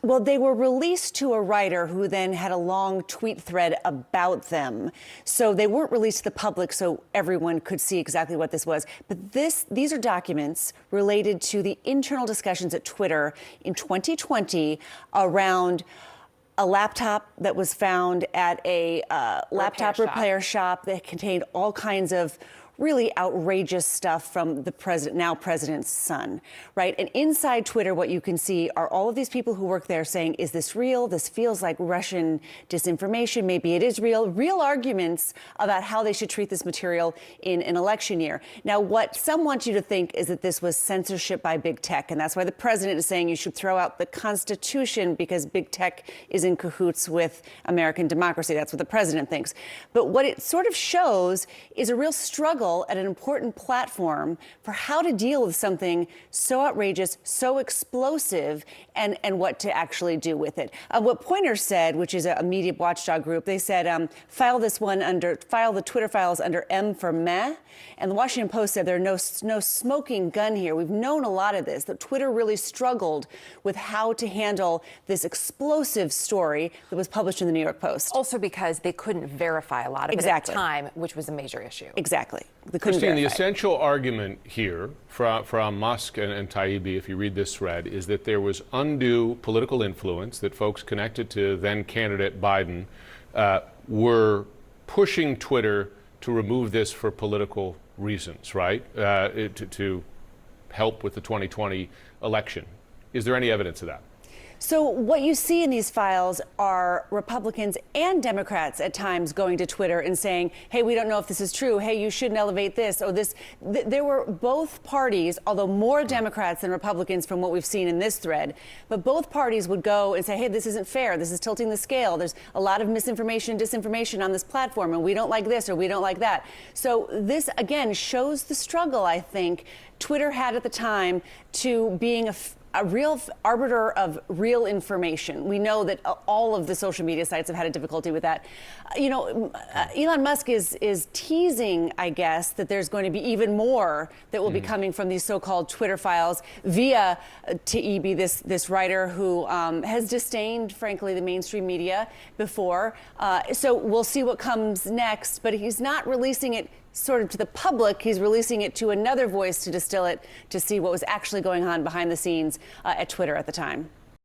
Well, they were released to a writer who then had a long tweet thread about them. So they weren't released to the public so everyone could see exactly what this was. But these are documents related to the internal discussions at Twitter in 2020 around a laptop that was found at a laptop repair shop that contained all kinds of really outrageous stuff from the now president's son, right? And inside Twitter, what you can see are all of these people who work there saying, is this real? This feels like Russian disinformation. Maybe it is real. Real arguments about how they should treat this material in an election year. Now, what some want you to think is that this was censorship by big tech. And that's why the president is saying you should throw out the Constitution because big tech is in cahoots with American democracy. That's what the president thinks. But what it sort of shows is a real struggle at an important platform for how to deal with something so outrageous, so explosive, and what to actually do with it. What Poynter said, which is a media watchdog group, they said, file the Twitter files under M for meh. And the Washington Post said there's no smoking gun here. We've known a lot of this, that Twitter really struggled with how to handle this explosive story that was published in the New York Post. Also because they couldn't verify a lot of it at the time, which was a major issue. Exactly. Christine, the essential argument here from Musk and Taibbi, if you read this thread, is that there was undue political influence, that folks connected to then-candidate Biden were pushing Twitter to remove this for political reasons, right? To help with the 2020 election. Is there any evidence of that? So what you see in these files are Republicans and Democrats at times going to Twitter and saying, hey, we don't know if this is true. Hey, you shouldn't elevate this or this. There were both parties, although more Democrats than Republicans from what we've seen in this thread, but both parties would go and say, hey, this isn't fair. This is tilting the scale. There's a lot of misinformation, disinformation on this platform, and we don't like this or we don't like that. So this, again, shows the struggle, I think, Twitter had at the time to being a real arbiter of real information. We know that all of the social media sites have had a difficulty with that. Elon Musk is teasing, I guess, that there's going to be even more that will be coming from these so-called Twitter files via Taibbi, this writer who has disdained, frankly, the mainstream media before. So we'll see what comes next, but he's not releasing it sort of to the public. He's releasing it to another voice to distill it, to see what was actually going on behind the scenes at Twitter at the time.